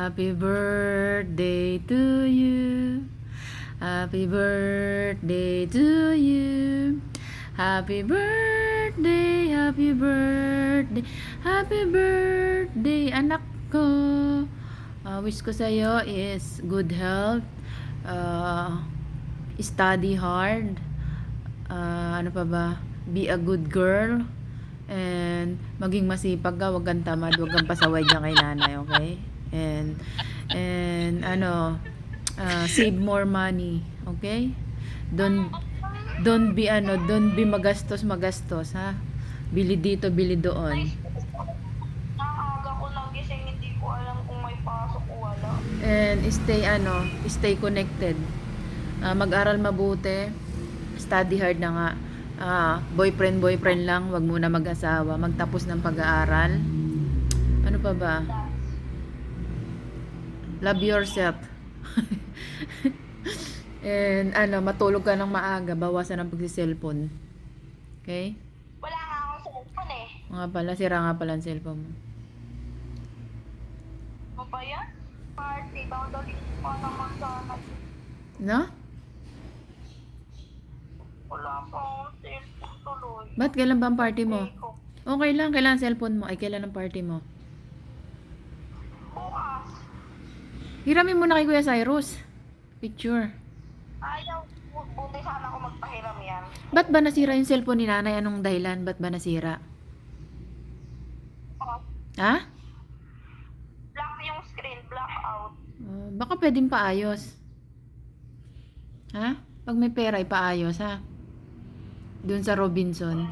Happy birthday to you. Happy birthday to you. Happy birthday, happy birthday, happy birthday, anak ko. Wish ko sa'yo is good health, study hard, ano pa ba, be a good girl, and maging masipag ka, wag kang tamad, wag kang pasaway dyan kay nanay, okay? And save more money, okay? Don't be magastos ha. Bili dito, bili doon. Naaga ko nagising, hindi ko alam kung may pasok o wala. And stay connected. Mag-aral mabuti. Study hard na nga. Boyfriend lang, wag muna mag-asawa. Magtapos ng pag-aaral. Ano pa ba? Love yourself. And matulog ka ng maaga, bawasan ang pagsi-cellphone. Okay? Wala nga akong cellphone eh. Nga pala, sira nga pala ang cellphone mo. Ano ba yan? Party, dadalhin pa naman sana. No? Wala pa akong cellphone tuloy. Ba't kailan ba ang party mo? Hindi ko. Okay lang, kailan ang cellphone mo? Ay, kailan ang party mo? Bukas. Hiramin mo na kay Kuya Cyrus. Picture. Ayaw, buti sana ako magpahiram yan. Ba't ba nasira yung cellphone ni nanay? Anong dahilan? Ba't ba nasira? Oh, Ha? black yung screen, blackout. Baka pwedeng paayos. Ha? Pag may pera, ipaayos, ha? Doon sa Robinson.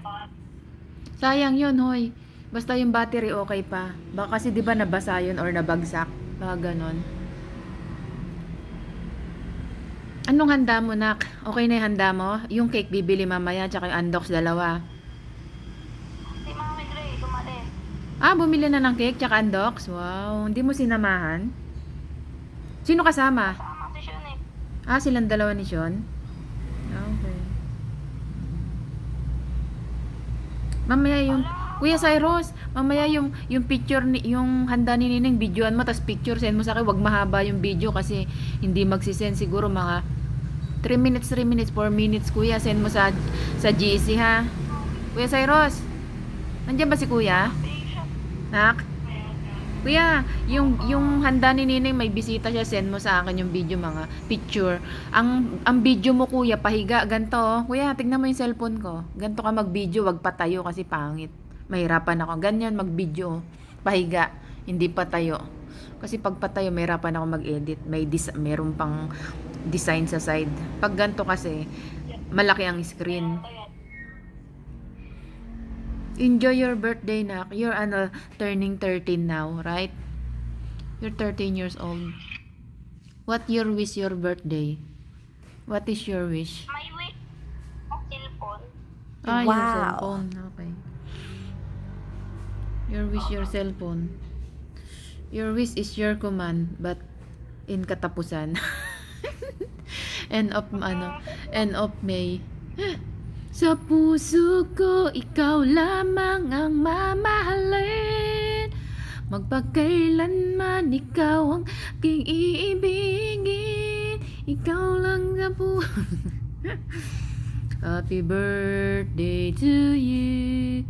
Sayang yun, hoy. Basta yung battery okay pa. Baka kasi di ba nabasa yun or nabagsak. Baka ganon. Anong handa mo, nak? Okay na yung handa mo? Yung cake bibili mamaya, tsaka yung undox dalawa. Si Mami Gray, tumalis. Bumili na ng cake, tsaka undox? Wow, hindi mo sinamahan? Sino kasama? Sama si Sean eh. Silang dalawa ni Sean? Okay. Mamaya yung Kuya Cyrus, mamaya yung picture yung handa ni Nining, videoan mo tas picture send mo sa akin. Wag mahaba yung video kasi hindi magsisend, siguro mga 3 minutes, 4 minutes, kuya. Send mo sa GC, ha. Kuya Cyrus, nandiyan ba si kuya? Nak? Kuya, yung handa ni Nining, may bisita siya, send mo sa akin yung video, mga picture. Ang video mo, kuya, pahiga, ganto, oh. Kuya, tignan mo yung cellphone ko. Ganto ka mag-video, wag patayo kasi pangit. Mahirapan ako. Ganyan mag-video, oh. Pahiga, hindi patayo. Kasi pag patayo, mahirapan ako mag-edit. Meron pang design sa side. Pag ganto kasi, malaki ang screen. Enjoy your birthday, nak. You're turning 13 now, right? You're 13 years old. What your wish your birthday? What is your wish? May wish of cellphone. Your Wow. cellphone. Okay. Your wish your cellphone. Your wish is your command, but in katapusan. End of May. Sa puso ko, ikaw lamang ang mamahalin. Magpakailanman, ikaw ang aking iibigin. Ikaw lang sa puso. Happy birthday to you.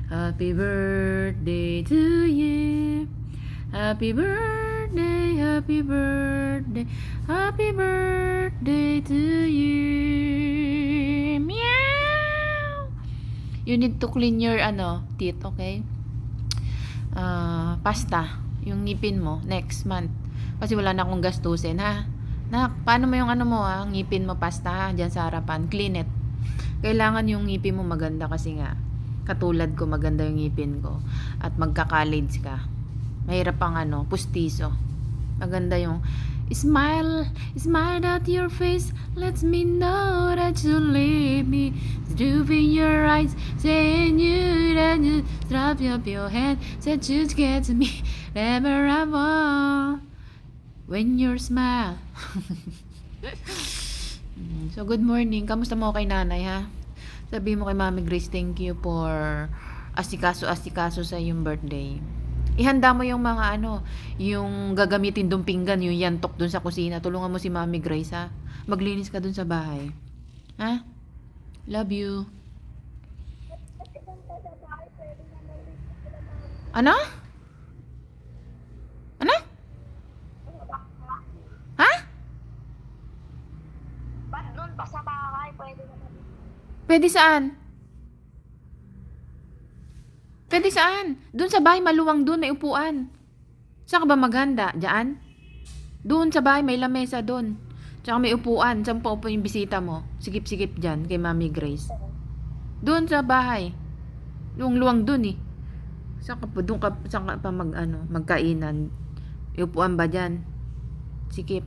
Happy birthday to you. Happy birthday, happy birthday, happy birthday to you. Meow. You need to clean your teeth, okay? Pasta, yung ngipin mo next month. Kasi wala na akong gastusin, ha? Paano mo yung ngipin mo, pasta, ha? Diyan sa harapan, clean it. Kailangan yung ngipin mo maganda kasi nga katulad ko, maganda yung ngipin ko at magka-college ka. Mahirap ang pustiso. Maganda yung smile at your face, lets me know that you leave me. Drooping your eyes, saying you that you drop up your head, said you get to me, never I want when you smile. So good morning. Kamusta mo kay nanay, ha? Sabi mo kay Mami Grace, thank you for asikaso sa yung birthday. Ihanda mo yung mga yung gagamitin dong pinggan, yung yantok dun sa kusina. Tulungan mo si Mami Grace, ha? Maglinis ka dun sa bahay. Ha? Love you. Kasi kung sa bahay, pwede naman rin sila mami. Ano? Ano? Ano ba? Ha? Ba't doon pa sa bahay, pwede naman rin. Pwede saan? Pwede saan? Dun sa bahay, maluwang dun, may upuan. Saan ka ba maghanda? Diyan? Doon sa bahay, may lamesa doon. Tsaka may upuan. Saan pa upo yung bisita mo? Sikip-sikip dyan kay Mami Grace. Doon sa bahay. Yung luwang doon eh. Saan ka pa, saan ka pa magkainan? May upuan ba dyan? Sikip.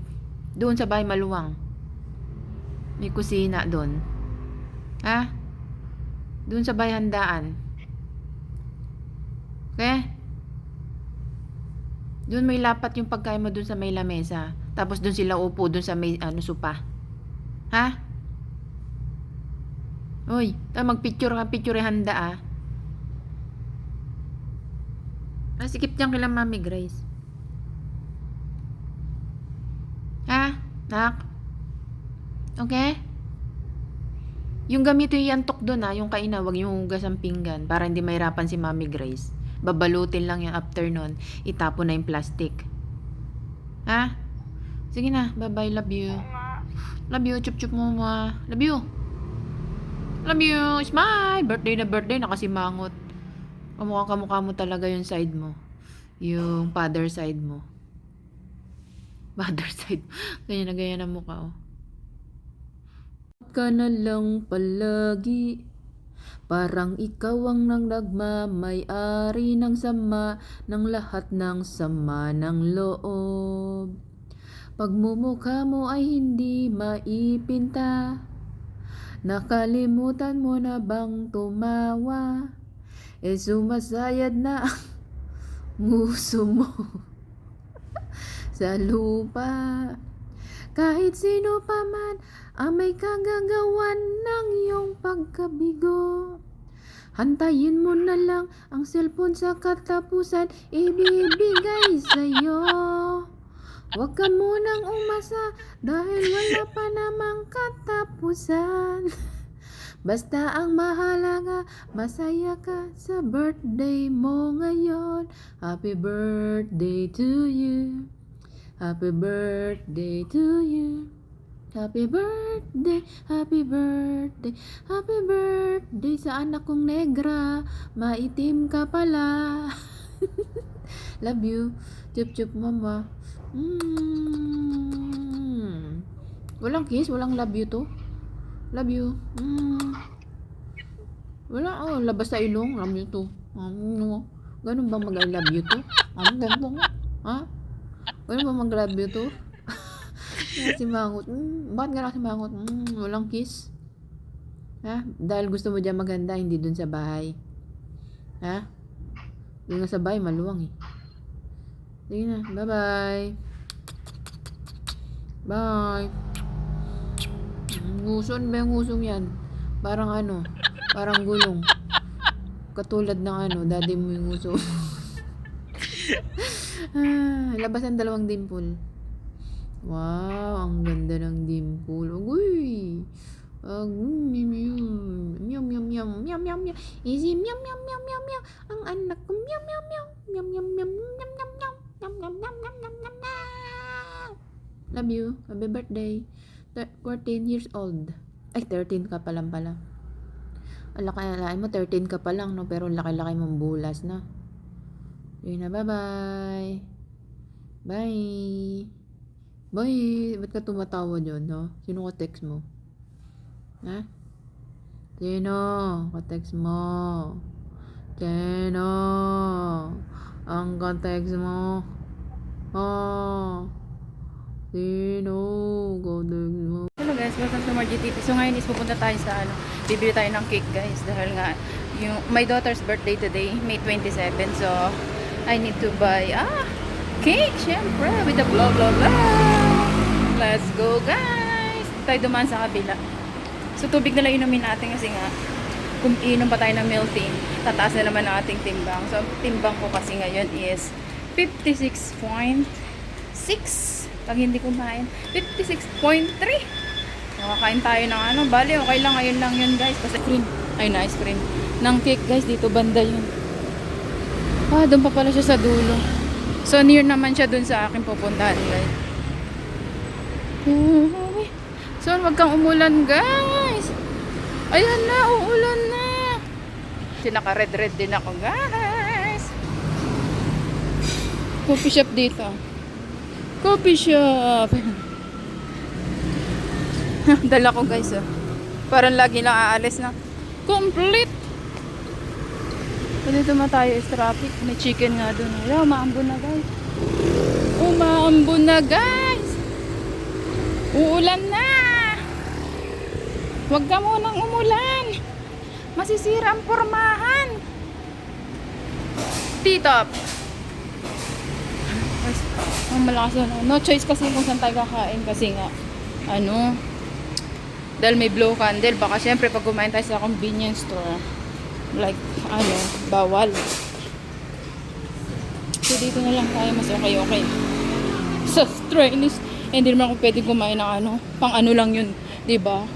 Doon sa bahay maluwang. May kusina doon. Ha? Doon sa bahay handaan. Okay? Doon may lapat yung pagkain mo doon sa may lamesa. Tapos doon sila upo doon sa may sopa. Ha? Uy, magpicture ka, picture handa ah. Sikip dyan kila Mami Grace. Ha? Nak? Okay? Yung gamito yung yantok doon yung kaina, wag yung hugas ang pinggan para hindi mahirapan si Mami Grace. Babalutin lang yung afternoon, itapon na yung plastic. Ha? Sige na, bye-bye, love you. Oo nga. Love you, chup-chup mo ma. Love you. Love you, smile. Birthday na birthday, nakasimangot. Kamukha mo talaga yung side mo. Yung father side mo. Father side. Ganyan na ganyan ang mukha, oh. Ka na lang palagi. Parang ikaw ang nagmamay-ari ng sama, ng lahat ng sama ng loob. Pagmumukha mo ay hindi maipinta. Nakalimutan mo na bang tumawa? Sumasayad na ang nguso mo sa lupa. Kahit sino pa man ang may kagagawan ng iyong pagkabigo, hantayin mo na lang ang cellphone sa katapusan ibibigay sa'yo. Huwag ka munang umasa dahil wala pa namang katapusan. Basta ang mahalaga, masaya ka sa birthday mo ngayon. Happy birthday to you. Happy birthday to you. Happy birthday, happy birthday, happy birthday sa anak kong negra. Maitim ka pala. Love you. Chup-chup mama. Walang kiss, walang love you to. Love you. Wala, labas sa ilong. Love you to. Ganun ba mag-I love you to? Ganun ha? Ganun ba mag-love you to? Si Mangot. Bakit gano'n si Mangot? Walang kiss. Ha? Dahil gusto mo dyan maganda, hindi dun sa bahay. Ha? Doon nga sa bahay, maluwang eh. Sige na. Bye-bye. Bye. Nguson ba yung ngusong yan? Parang parang gulong. Katulad ng daddy mo yung nguso. Labas ang dalawang dimple. Wow, ang ganda ng dimple. Uy. Meow meow meow meow meow meow. Easy meow meow meow meow meow. Ang anak ko meow meow meow. Meow meow meow meow meow meow. Meow meow meow meow meow meow meow. Love you. Happy birthday. 14 years old. Ay, 13 ka pa lang pala. Alaki mo, 13 ka pa lang, no? Pero laki-laki mong bulas, na. Yun na, bye-bye. Bye. Bye. Ba't ka tumatawa dyan, no? Sino ka text mo? Ha? Sino? Ka-text mo. Sino? Ang ka-text mo. Oh. Sino? Ka-text mo. Hello guys, welcome to Margie TV. So ngayon is pupunta tayo sa bibili tayo ng cake guys. Dahil nga, my daughter's birthday today, May 27. So, I need to buy, cake, syempre, with the blah blah blah. Let's go guys! Tayo dumaan sa kabila. So, tubig na lang inumin natin kasi nga, kung inom pa tayo ng milk tea, tataas na naman ang ating timbang. So, ang timbang ko kasi ngayon is 56.6. Pag hindi kumain, 56.3. Makakain tayo ng ano. Bali, okay lang. Ngayon lang yun, guys. Kasi cream. Ay, na ice cream. Ng cake, guys. Dito banda yun. Doon pa pala siya sa dulo. So, near naman siya dun sa aking pupuntahan, guys. So, wag kang umulan, guys. Ayan na, uulan na. Naka-red-red din ako, guys. Coffee shop dito. Coffee shop. Dala ko, guys, oh. Parang lagi lang aalis na. Complete. Dito na tayo is traffic. May chicken nga doon. Ay, umaambon na, guys. Umaambon na, guys. Uulan na. Huwag ka munang umulan. Masisira ang pormahan. Titop. Ang malakas na. No choice kasi kung saan tayo kakain. Kasi nga, dahil may blow candle. Baka syempre pag kumain tayo sa convenience store, like, bawal. So, dito na lang tayo. Mas okay. Sa Chinese, hindi naman ako pwede kumain ng pang lang yun. Diba?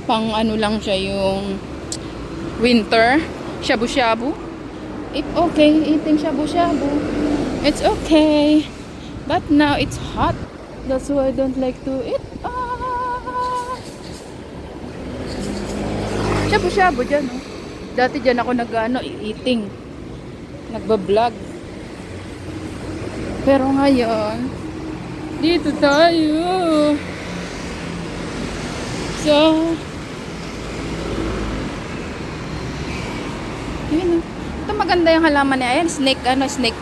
Pang lang siya yung winter. Shabu-shabu. It's okay. Eating shabu-shabu. It's okay. But now, it's hot. That's why I don't like to eat. Shabu-shabu dyan, oh. Dati dyan ako eating. Nagbablog. Pero ngayon, dito tayo. So, yun, oh. Ito maganda yung halaman niya. Ayan, snake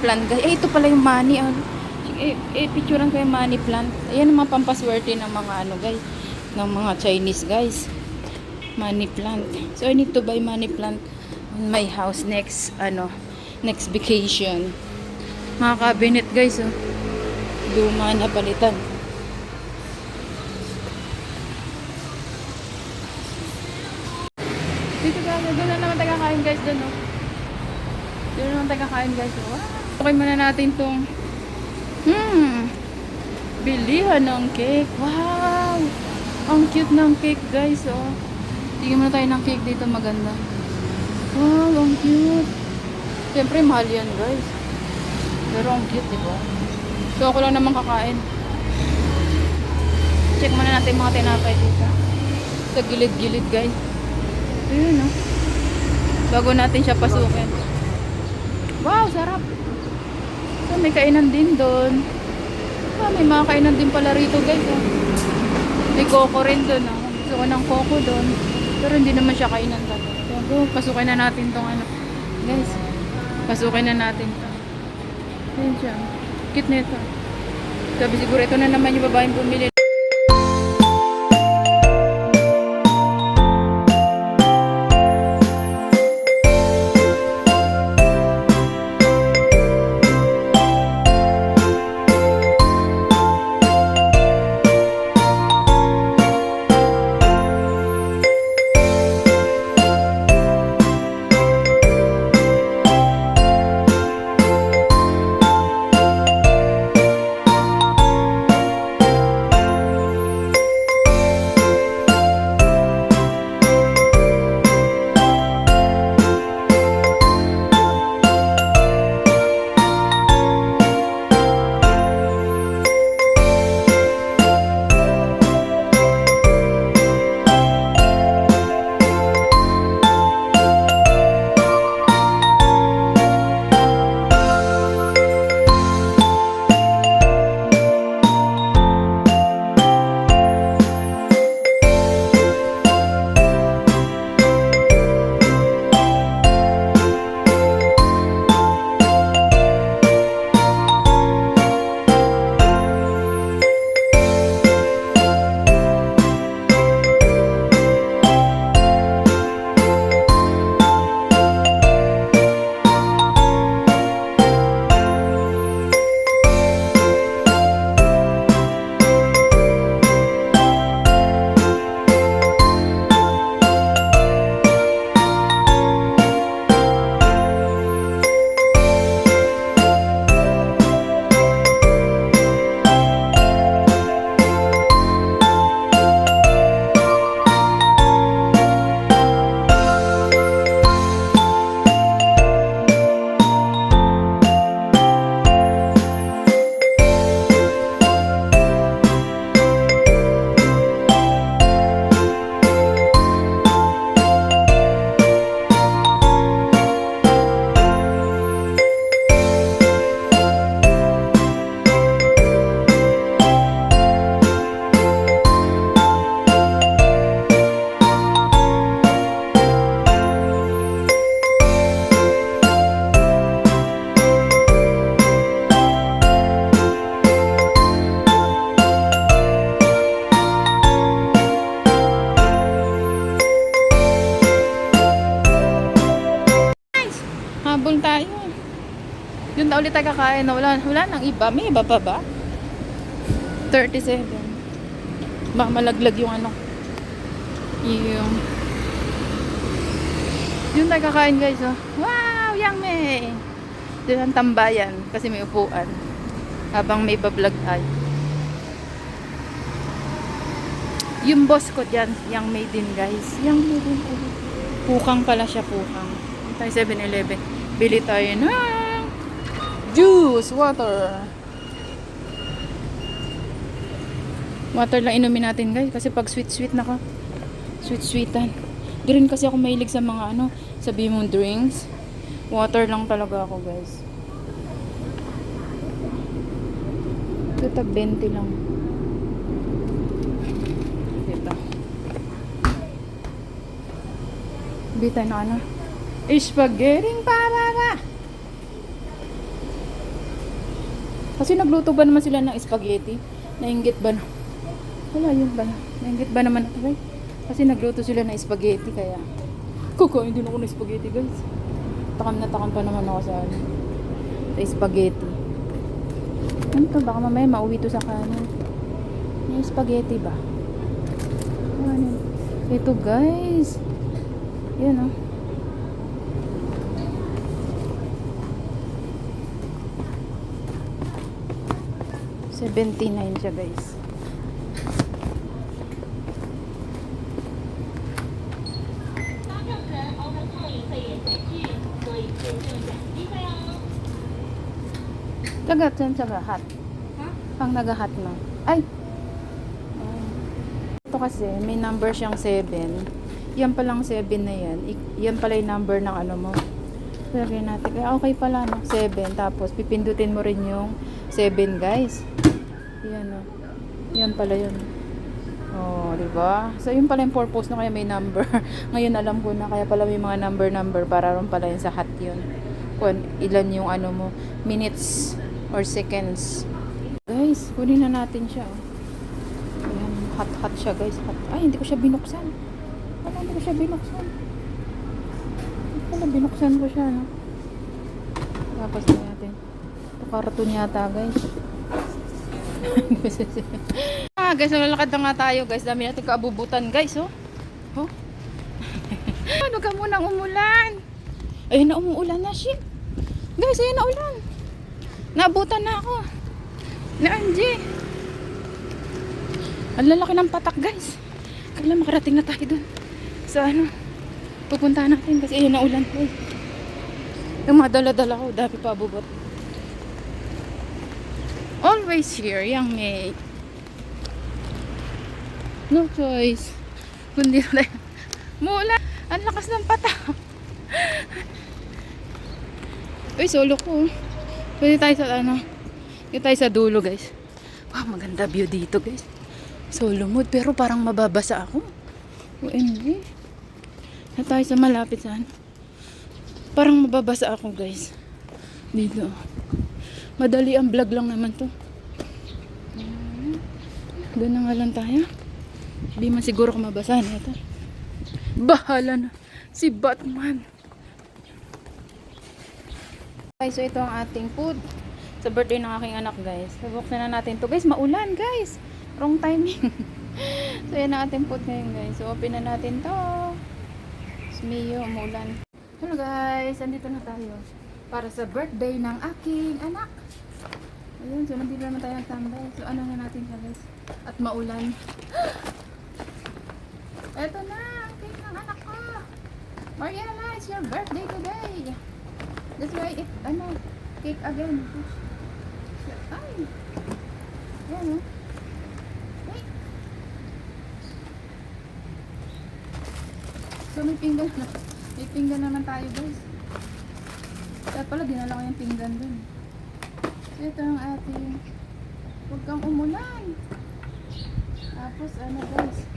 plant, guys. Ito pala yung money, picturean ko yung money plant. Ayan ang mga pampaswerte ng mga guys. Ng mga Chinese, guys. Money plant. So, I need to buy money plant on my house next vacation. Mga cabinet, guys, oh. Luma na palitan. Dito guys, doon na naman tayo kakain, guys, doon, oh. Doon na naman tayo kakain, guys, oh. Okay muna natin tong bilihan ng cake. Wow! Ang cute ng cake, guys, oh. Tingnan muna tayo ng cake dito, maganda. Wow, ang cute. Siyempre, mahal yan, guys. Pero ang cute, diba? So, ako lang naman kakain. Check muna natin mga tinapay dito. Sa gilid-gilid, guys. Ayun, no? Bago natin siya pasukin. Wow, sarap. So, may kainan din doon. May mga kainan din pala rito, guys, oh. May coco rin doon, oh. Gusto ko ng coco doon. Pero hindi naman siya kainan talaga. So, pasukin na natin tong guys. Pasukin na natin to. Ayun siya. Cute nito. Sabi siguro ito na naman yung babaeng bumili. ulit tayo kakain na wala nang iba. May iba pa ba? 37. Baka malaglag yung ano. Yung tayo kakain guys, oh. Wow, yummy! Doon ang tambayan kasi may upuan. Habang may iba-vlog tayo. Yung boss ko dyan, yung may din guys. Yung may din. Pukang pala siya, pukang. Tayo 7-Eleven. Bili tayo ng juice, water. Water lang inumin natin guys. Kasi pag sweet-sweet na ka. Sweet-sweetan. Di rin kasi ako mahilig sa mga ano, sabi mong drinks. Water lang talaga ako guys. Ito tag 20 lang. Dito. Bita na ano. Spaghetti pa. Kasi nagluto ba naman sila ng spaghetti? Nainggit ba na? Wala yun ba na? Nainggit ba naman ako guys? Kasi nagluto sila ng spaghetti kaya kukain din ako ng spaghetti guys. Takam pa naman ako sa ano. Sa spaghetti. Ano to? Baka mamaya mauwi to sa kanin. Yung spaghetti ba? Ano? Ito guys. Yan oh. $79 siya guys. Tsaga-hat. Pang nagahat na. Ay! Ito kasi, may number siyang 7. Yan palang 7 na yan. Yan pala yung number ng ano mo. Lagyan natin. Kaya okay pala, no? 7. Tapos, pipindutin mo rin yung 7, guys. Yan, o. Yan pala yun. Oh, diba? So, yun pala yung purpose na kaya may number. Ngayon, alam ko na. Kaya pala may mga number para ron pala yun sa hat yun. Kung ilan yung ano mo, minutes or seconds. Guys, kunin na natin siya. Oh. Ayan, hot siya guys. Hot. Ay, hindi ko siya binuksan. Wala, hindi ko siya binuksan. Wala, binuksan ko siya, no? Tapos na natin. Ito karton yata, guys. Guys, nalalakad na nga tayo, guys. Dami natin kaabubutan, guys, oh. Oh. Ano ka munang umulan? Ayun na, umuulan na, shit. Guys, ayun na ulan. Naabutan na ako. Na Angie. Ang lalaki ng patak guys. Kailan makarating na tayo dun. Sa ano. Pupunta natin kasi ayun na ulan. Yung mga dala-dala ko. Dami pa abubot. Always here. Young May. No choice. Kundi na mula. Ang lakas ng patak. Uy, solo ko. Pwede tayo sa ano. Pwede tayo sa dulo, guys. Wow, maganda view dito, guys. Solo mode, pero parang mababasa ako. OMG. Na tayo sa malapit sa ano. Parang mababasa ako, guys. Dito. Madali ang vlog lang naman to. Doon na nga lang tayo. Hindi man siguro kung mabasa na ito. Bahala na. Si Batman. Guys, so ito ang ating food sa birthday ng aking anak, guys. Bubuksan na natin to, guys. Maulan, guys. Wrong timing. So yan ang ating food ngayon, guys. So open na natin to. Smiyo, umulan. Hello, guys. Andito na tayo para sa birthday ng aking anak. Ayun, so nandito naman tayo nagtambay. So ano na natin siya, guys. At maulan. Eto na, ang cake ng anak ko. Mariela, it's your birthday today. That's why it, ano, cake again. Ay. Ayan, oh. Wait. So, may pinggan na. May pinggan naman tayo, guys. Kaya pala, dinala ko yung pinggan dun. So, ito ang ating huwag kang umulan. Tapos, ano, guys.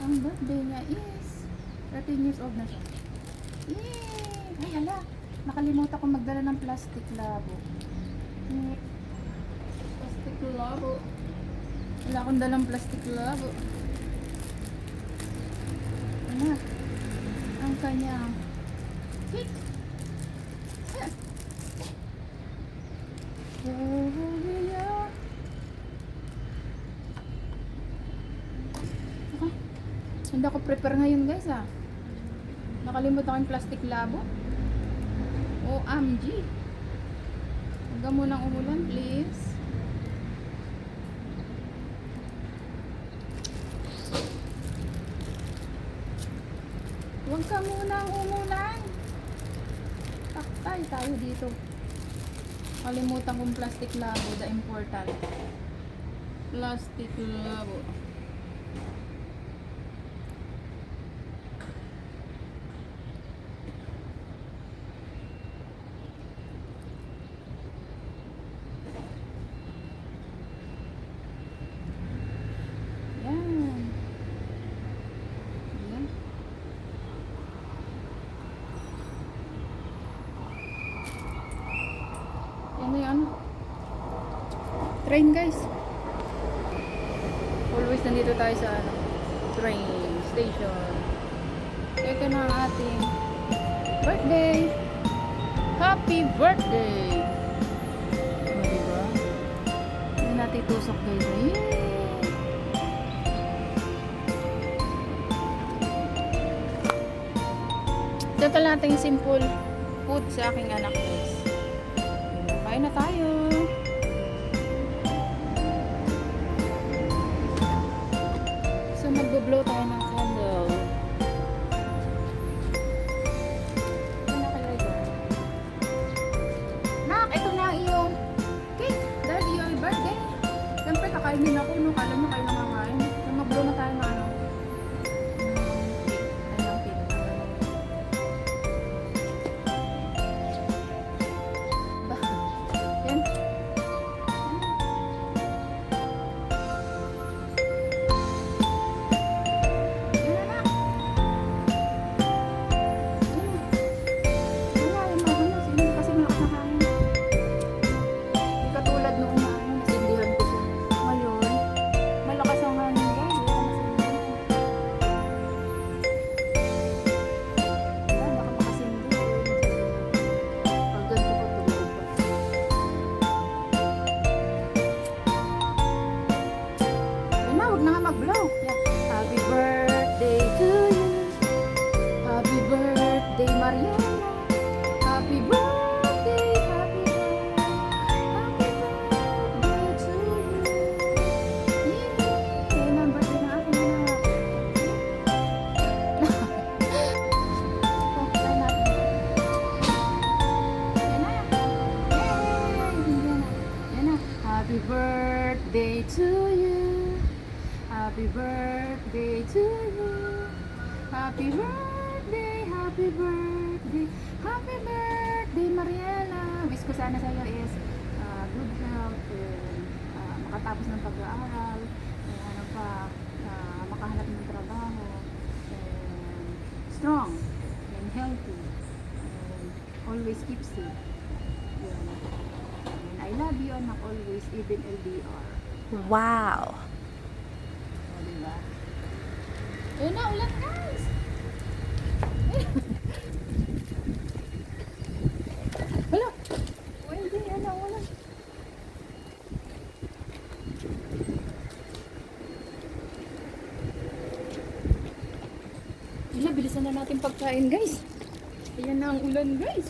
Ang birthday niya is 13 years old na siya. Yay! Ay, hala. Nakalimutan ko magdala ng plastic labo. Plastic labo. Wala akong dalang plastic labo. Ano? Ang kanyang cake. Oh, yeah. Okay. Hindi ako prepare ngayon guys Nakalimutan ko yung plastic labo. OMG. Huwag ka munang umulan please. Huwag ka munang umulan. Taktay tayo dito. Kalimutan kong plastic labo, the important. Plastic labo. Yan. Yan. Yan na yung train guys. Always nandito tayo sa train station. Ito na ang ating birthday. Happy birthday! Diba? Hindi natin tusok guys. Yay! Ito lang natin yung simple food sa aking anak guys. Kain na tayo. So magbo-blow tayo ng candle. Ano na kaya ito? Nak, ito na ang iyong cake. Dahil iyong birthday. Siyempre kakainin ako. No? Kala nyo kayo nakakain. So mag-blow na tayo ng ano. Happy birthday to you. Happy birthday, Mariana. Happy birthday, happy birthday to you. Yay! Yan ang birthday na aking anak. Oh, tayo natin. Yan na. Yay! Yan na. Happy birthday to you. Happy birthday to you. Happy birthday, happy birthday, happy birthday, Mariela. Wish ko sana sa'yo is good health, and, makatapos ng pag-aaral, and, ano pa, makahanap ng trabaho, and strong, and healthy, and always keep safe. Yun. And I love you, anak, always, even LDR. Wow. Diba? Ayun na, ulan guys! Hala! Hindi, ano, ulan. Hala, bilisan na natin pagkain guys. Ayan na ang ulan guys.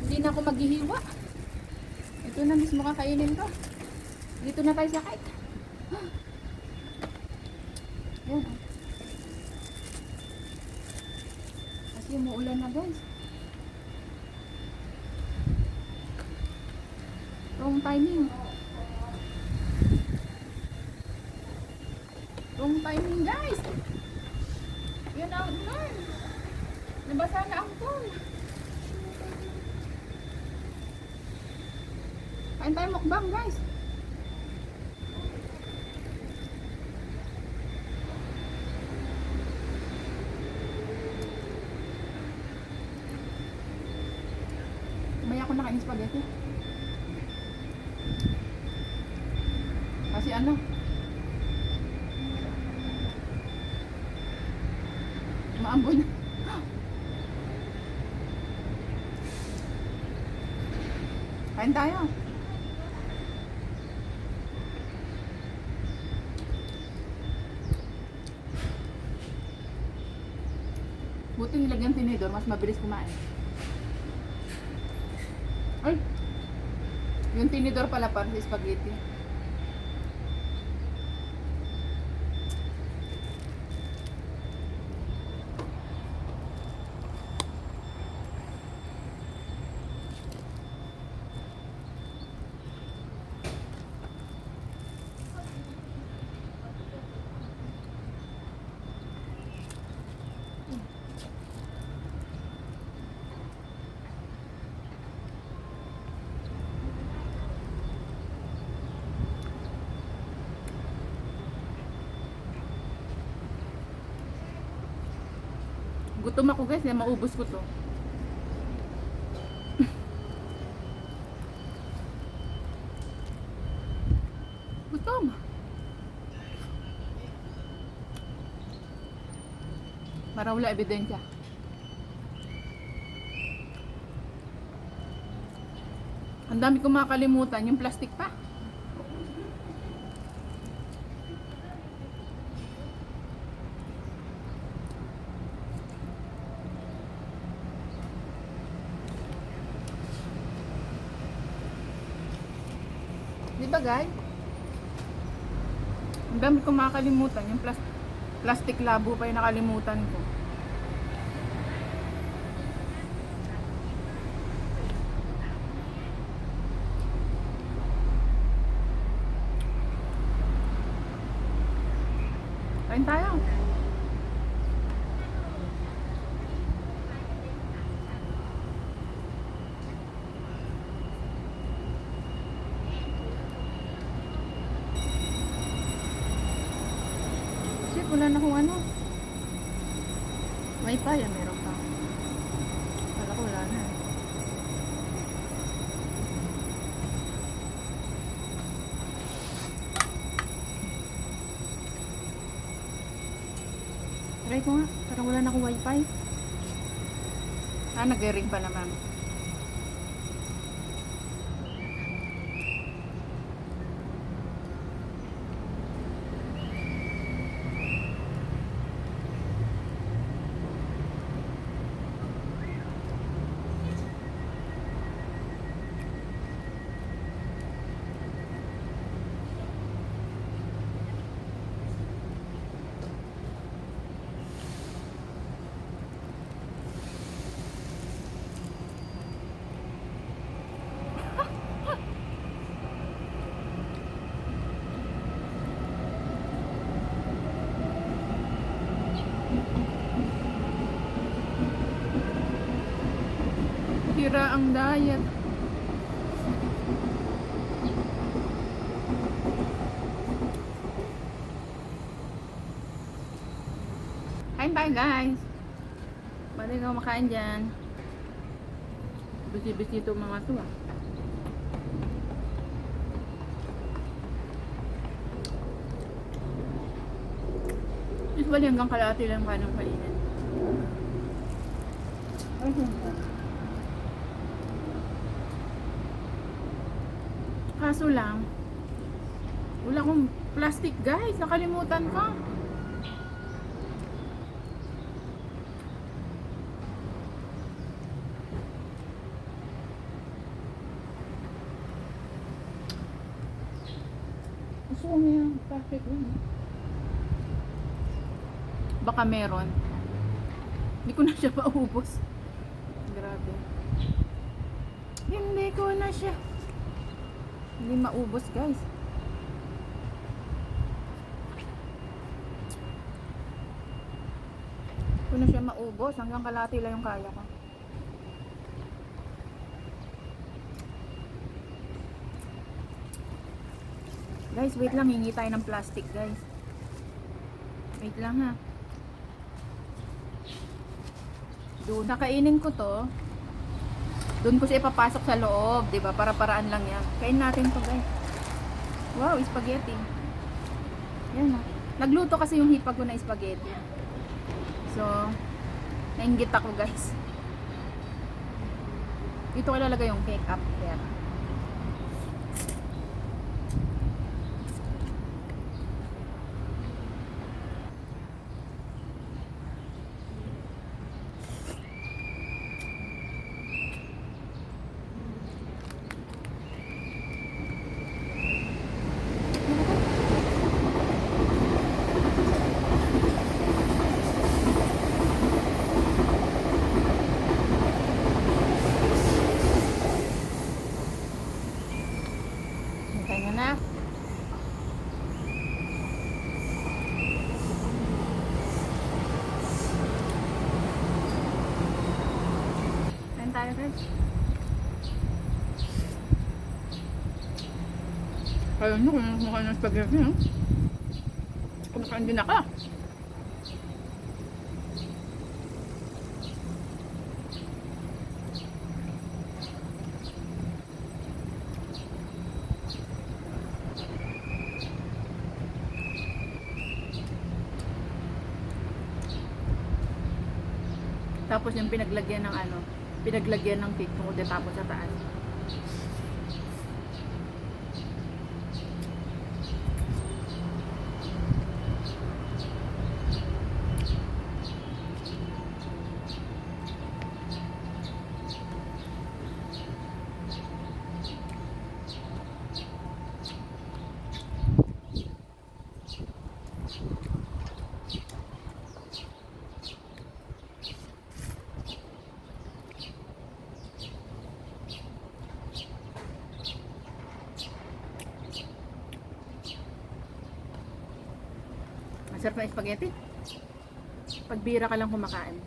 Hindi na ako maghihiwa. Ito na mismo kakainin ko. Dito na tayo sakay. Yan. Kasi umuulan na guys. Wrong timing. Wrong timing guys. Yan ang ulan. Nabasa na ang phone. Kain tayo mukbang guys. Maya ako nakain spaghetti. Kasi ano? Maambon. Kain tayo. Buti nilagyan tinidor, mas mabilis kumain. Ay! Yung tinidor pala para sa spaghetti. Gutom ako guys, maubos ko to. Gutom. Para wala ebidensya. Ang dami kong makalimutan, yung plastic pa. Di ba guys? Ang dami kong makalimutan, yung plastic labo pa yung nakalimutan ko. Kain tayo. Shit, wala na kung ano. Wi-Fi, meron pa. Wala ko, wala na. Try ko nga, parang wala na akong wifi. Ah, nag-ring pa naman. Sira ang diet. Kain tayo guys. Balik ako makain dyan. Bisi-bisi ito mga to ah. Usually hanggang kalahati lang kanang kainin. Kaso lang, wala akong plastic guys. Nakalimutan ko. Gusto ko nga yung plastic yun. Baka meron. Hindi ko na siya maubos. Grabe. Hindi ko na siya. Hindi maubos guys. Hindi ko na siya maubos. Hanggang kalahati lang yung kaya ko. Guys, wait lang. Hingi tayo ng plastic guys. Wait lang ha. Doon, nakainin ko to. Doon ko siya ipapasok sa loob, 'di ba? Para paraan lang 'yan. Kain natin 'to, guys. Wow, spaghetti. Yan oh. Nagluto kasi yung hipag ko na spaghetti. So, nainggit ako, guys. Dito ko ilalagay yung cake up there. Kaya nyo kung kumakain ng spaghetti, no? Kumakain din ako. Tapos yung pinaglagyan ng ano, pinaglagyan ng cake tungkol tapos sa taas. Masarap na spaghetti. Pag bira ka lang kumakain.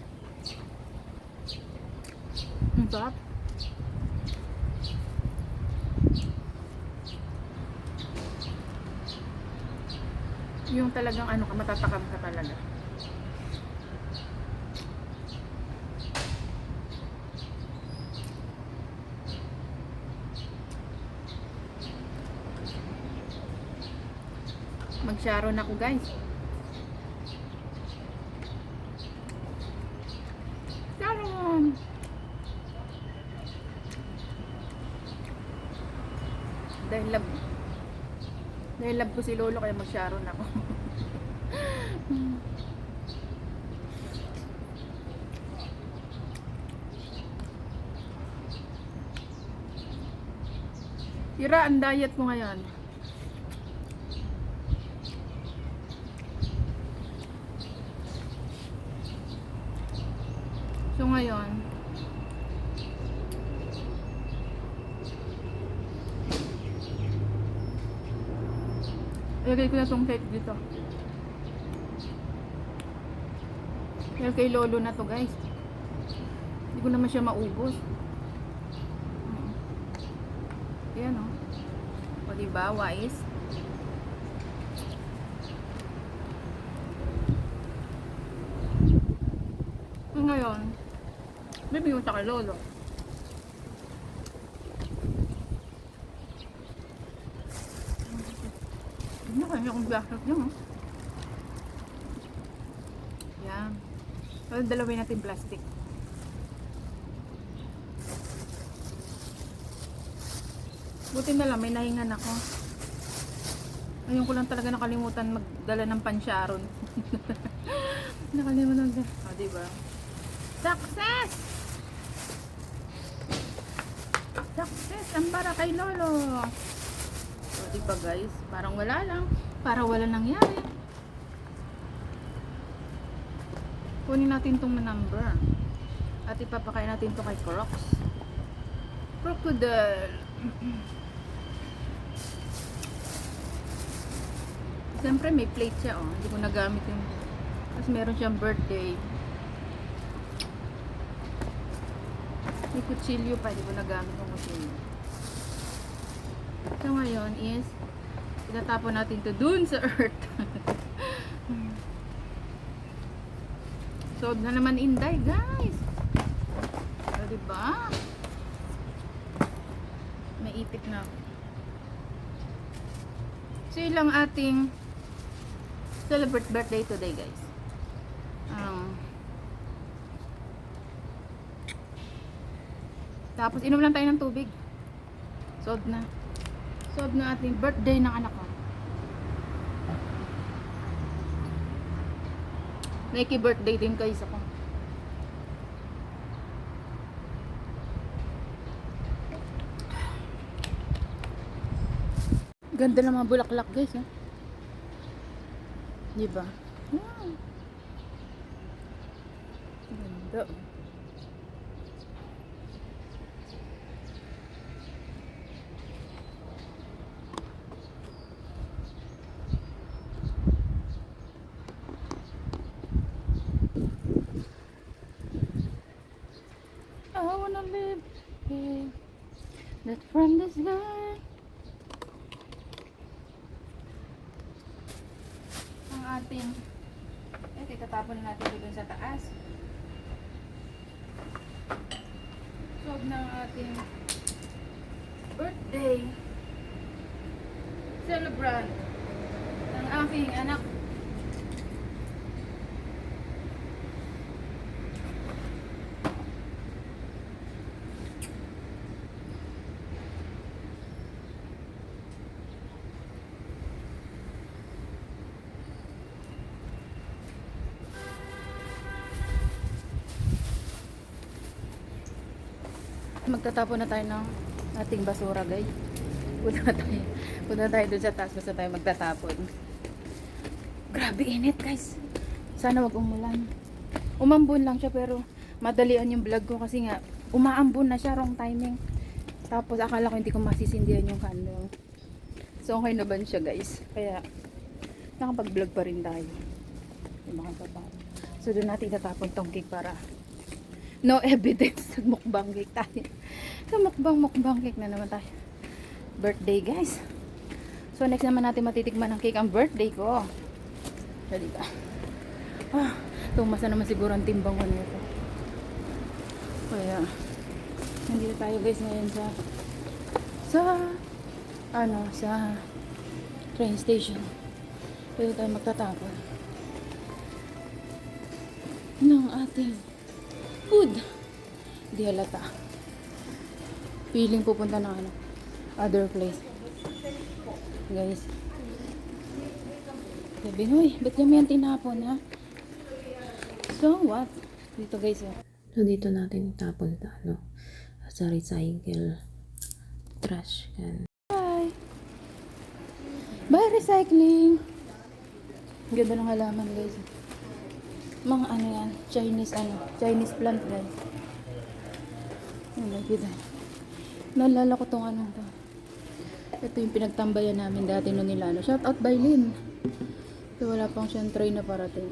Ang sarap. Yung talagang ano ka, matatakam ka talaga. Mag-sharon ako guys. Sharon! Dahil love ko si Lolo kaya mag-sharon ako. Tira, ang diet mo ngayon. So ngayon, ilagay ko na tong cake dito. Dahil kay Lolo na to guys. Hindi ko naman siya maubos. Ayan o. O diba, wise? Ngayon, bibigyan ko sa kay Lolo. Hindi kanya akong plastic yun. Yan. So, dalawin natin plastic. Buti na lang, may nahingan ako. Ngayon ko lang talaga nakalimutan magdala ng pansharon. Nakalimutan ko. O, diba? Success! Success! Ang para kay Lolo. O, diba guys? Parang wala lang. Parang wala nangyari. Kunin natin itong number. At ipapakain natin ito kay Crocs. Crocodile. Siyempre may plate siya, oh. Hindi ko nagamit yung... Tapos meron siyang birthday. May kutsilyo pa, hindi ko nagamit yung kutsilyo. So ngayon is, itatapon natin to dun sa earth. So na naman Inday, guys. So, diba? May ipit na ako. So yun lang ating celebrate birthday today, guys. Tapos inom lang tayo ng tubig. Solve na. Solve na ating birthday ng anak ko. Nike birthday din guys ako. Ganda ng mga bulaklak guys, ha? Diba? Wow. Ganda. I wanna live here, that from this life. ating itatapon na natin doon sa taas. Suog ng ating birthday celebrant ng aking anak. Magtatapon na tayo ng ating basura, guys. Punta tayo doon sa taas, basta tayo magtatapon. Grabe init, guys. Sana wag umulan. Umambon lang siya, pero madalian yung vlog ko kasi nga umaambon na siya, wrong timing. Tapos akala ko hindi ko masisindihan yung candle. So okay na ba siya, guys? Kaya nakapag-vlog pa rin tayo. Yung mga tatapon. So doon natin itatapon tong cake para no evidence. Mukbang cake tayo. So mukbang cake na naman tayo. Birthday, guys. So next naman natin matitikman ng cake ang birthday ko. So diba? Tumasa naman siguro ang timbang ko nito. Kaya nandito tayo, guys, ngayon sa train station. Pwede tayo magtatapon ng ating food. Di halata. Feeling pupunta na other place. Guys. Sabi, uy, ba't kami yan tinapon, ha? So, what? Dito, guys, oh. So, dito natin itapon sa recycle trash can. Bye! Bye, recycling! Ganda ng halaman, guys. Mga yan, Chinese plant, guys. Oh my God. Naalala ko tong to. Ito yung pinagtambayan namin dati nung nilano. Shout out by Lynn. So, wala pang siyang train na parating.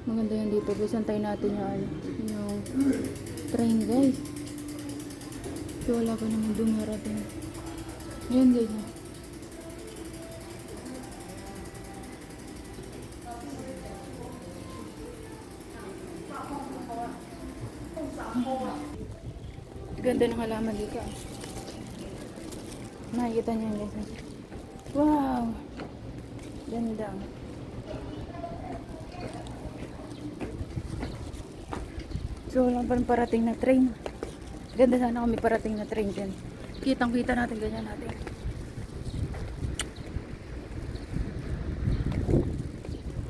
Maganda yan dito, guys. Antayin natin yung train, guys. So, wala pa naman dumarating. Yan, guys. Ganda ng halaman dito. Nakikita niyo, guys. Wow! Ganda. So, wala pa rin parating na train. Ganda sana kung may parating na train dyan. Kitang-kita natin, ganyan natin.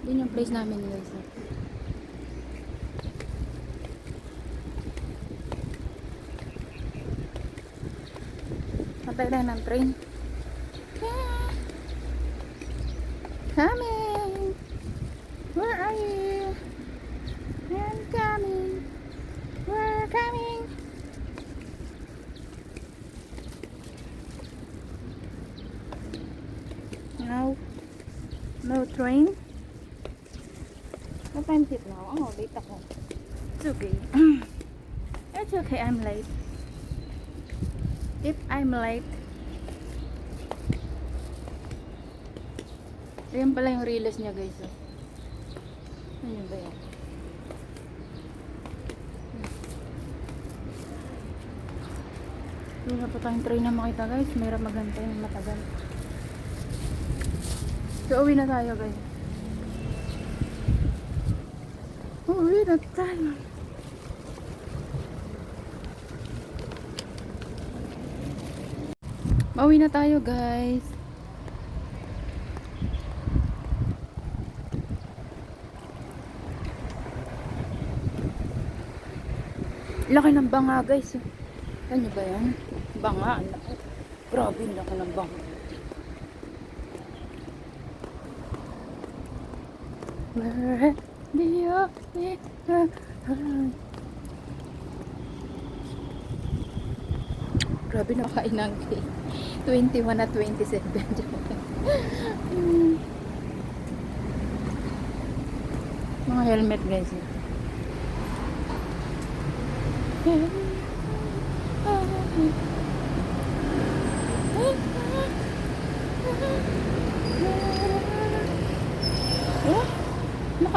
Yun yung place namin, guys. Matay tayo ng train. Coming! Where are you? I'm coming. We're coming. No train. What time is it now? Oh, late ako. It's okay. It's okay, I'm late. If I'm late. Ayan pala yung reels niya, guys. Ano ba yan? Wala pa tayong train na makita, guys. Mayroon magantay ng matagal. So, uwi na tayo, guys. Uwi na tayo. Uwi na tayo, guys. Laki ng banga, guys. Ano ba yan? Banga. Grabe, laki ng banga. Where do you be? Grabe, nakain ng cake. 21 at 27. Mga helmet, guys.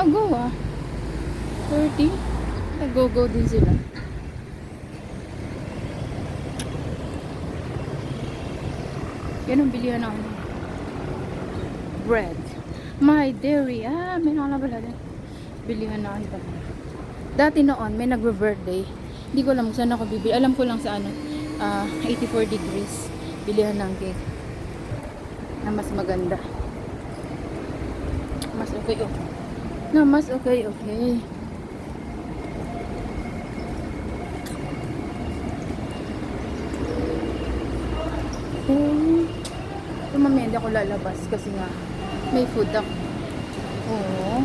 Go ah. 30. Nag-go-go din sila. Yan ang bilihan namin. Bread. My dairy. Ah, may nakalabala din. Bilihan na ito. Dati noon, may nagbe-birthday. Hindi ko alam kung saan ako bibili. Alam ko lang sa ano, 84 degrees. Bilihan ng cake. Na mas maganda. Mas okay, okay. Na mas okay, okay. Okay. So, mamaya hindi ako lalabas kasi nga may food ako. Oo.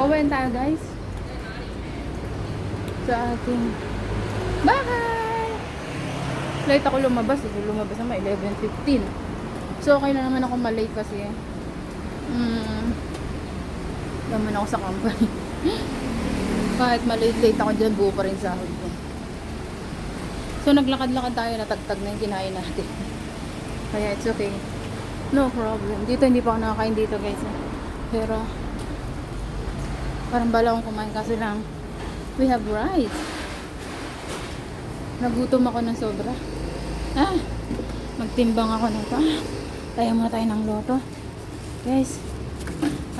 Uwiin tayo guys. Sa ating bahay. Late ako lumabas. Lumabas naman 11:15. So okay na naman ako malate kasi naman ako sa company. Kahit malate-late ako dyan, buo pa rin sahod ko. So naglakad-lakad tayo, natagtag na yung kinain natin. Kaya it's okay. No problem. Dito hindi pa ako nakakain dito guys. Pero parang bala akong kumain kasi lang we have rice. Nagutom ako ng sobra. Magtimbang ako nito. Tayo muna tayo ng loto. Guys,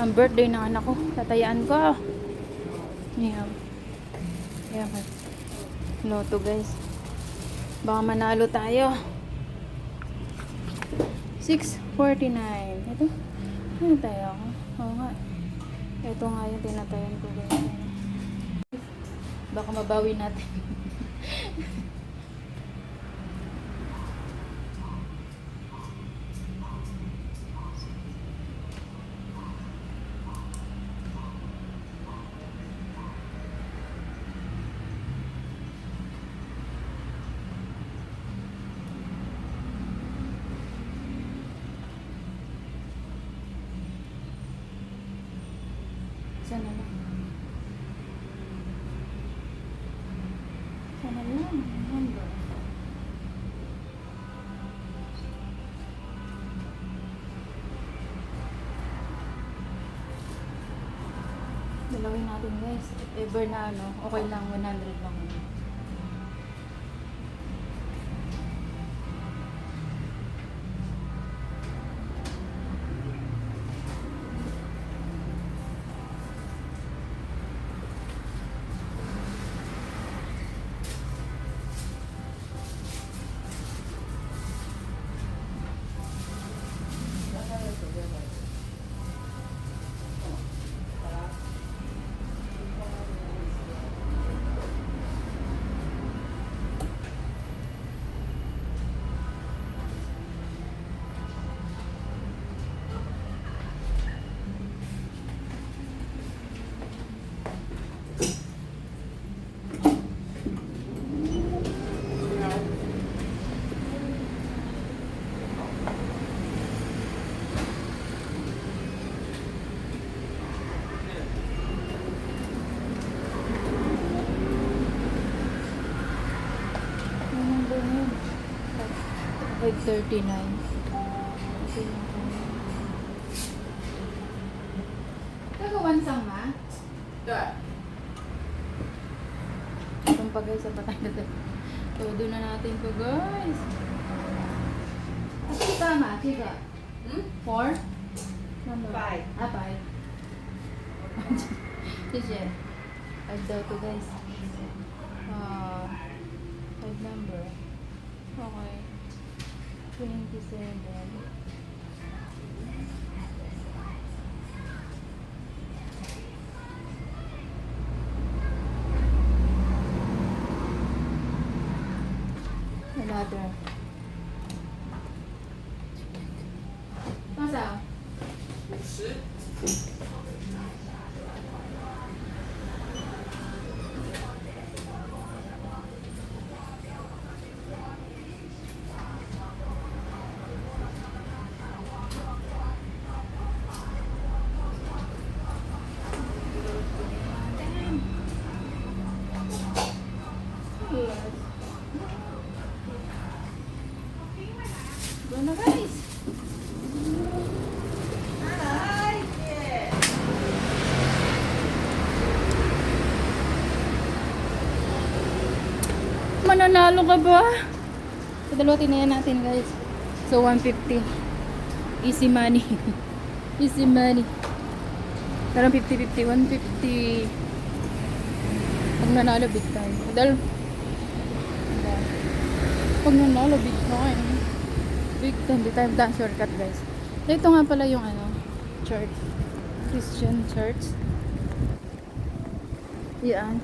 ang birthday ng anak ko. Tatayaan ko. Yan. Loto guys. Baka manalo tayo. 649. Ito. Ano tayo ako? Oo nga. Ito nga yung tinatayan ko guys. Baka mabawi natin. Sana lang. Sana lang. Number. Dalawin natin guys. If ever na ano, okay lang 100 lang. Like 39. Kagawan sang ma? Itong pa guys, sa patay na ito. Todo na natin to guys. Ito tama, chika. 4? 5. 5. 5 daw to guys. 5 number. Okay. 27. Another. Masa? 50. mananalo ka ba? Sa dalawa tinayan natin guys. So 150. Easy money. Easy money. Parang 50-50. 150. Pag nanalo big time. Pag nanalo big time. Big time. Di tayo dance shortcut guys. Ito nga pala yung church. Christian church. Yan.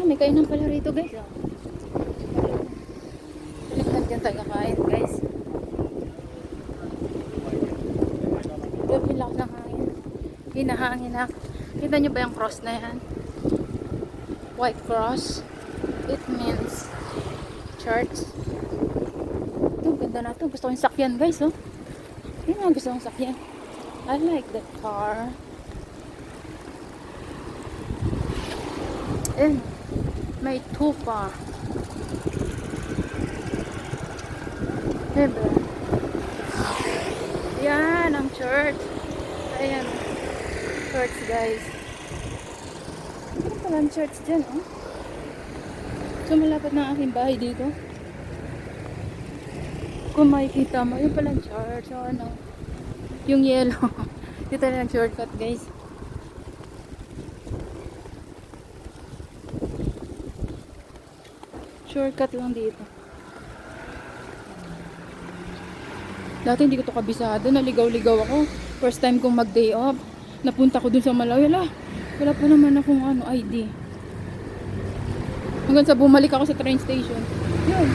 May kainan pala rito guys. Balikan dyan tayo kakain guys. Grabe lakas ng hangin. Hinahangin na. Kita nyo ba yung cross na yan? White cross. It means church. Ito, ganda na ito. Gusto ko yung sakyan guys, oh. Yun ang gusto kong sakyan. I like that car. And may tupa. Diba? Yan ang church. Ayan. Church guys. Ano pala ang church dyan, oh? So malapit na ang aking bahay dito. Kung makikita mo, yun pala ang church. So yung yellow. Dito na ang shortcut guys. Shortcut lang dito. Dati hindi ko to kabisado. Naligaw-ligaw ako. First time kong mag-day off. Napunta ko dun sa Malawi. Wala pa naman akong ID. Hanggang sa bumalik ako sa train station. Yun.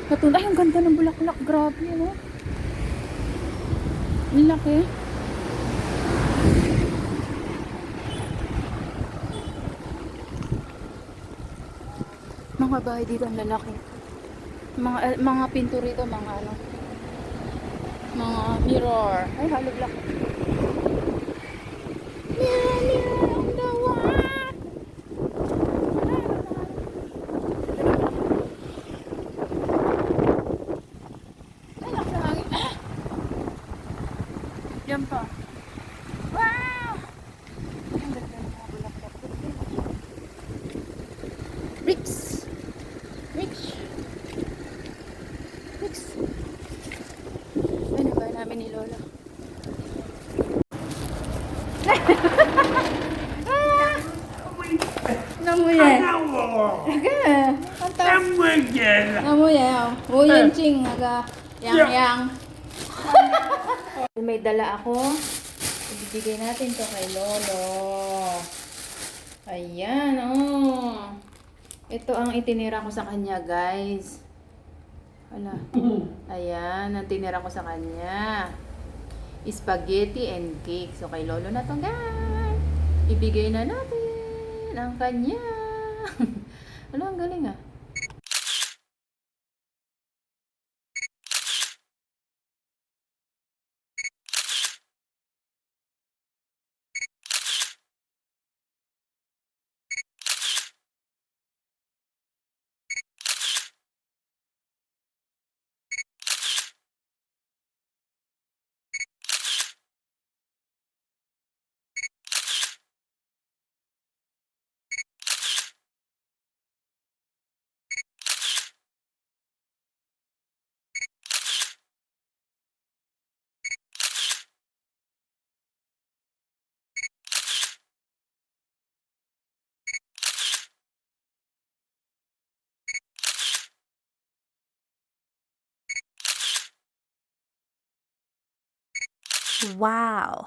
Natunda. Ay, ang ganda ng bulaklak. Grabe, no? Ang laki. Mga bahay dito ang lalaki. Mga pinto rito, mga mirror. Ay, hollow block. Mirror on the wall. Ay, lakas ng hangin. Yan pa. Wow! Ang ganda ng mga bulaklak. Bricks. Ay, nabay namin ni Lola. Namuyan. Namuyan. Uyan ching. Yang. May dala ako. Ibibigay natin to kay Lolo. Ayan, oh. Ito ang itinira ko sa kanya, guys. Wala. Ayan, ang tinira ko sa kanya. Spaghetti and cake. So, kay Lolo na to, guys. Ibigay na natin ang kanya. Ano, ang galing, ah. Wow.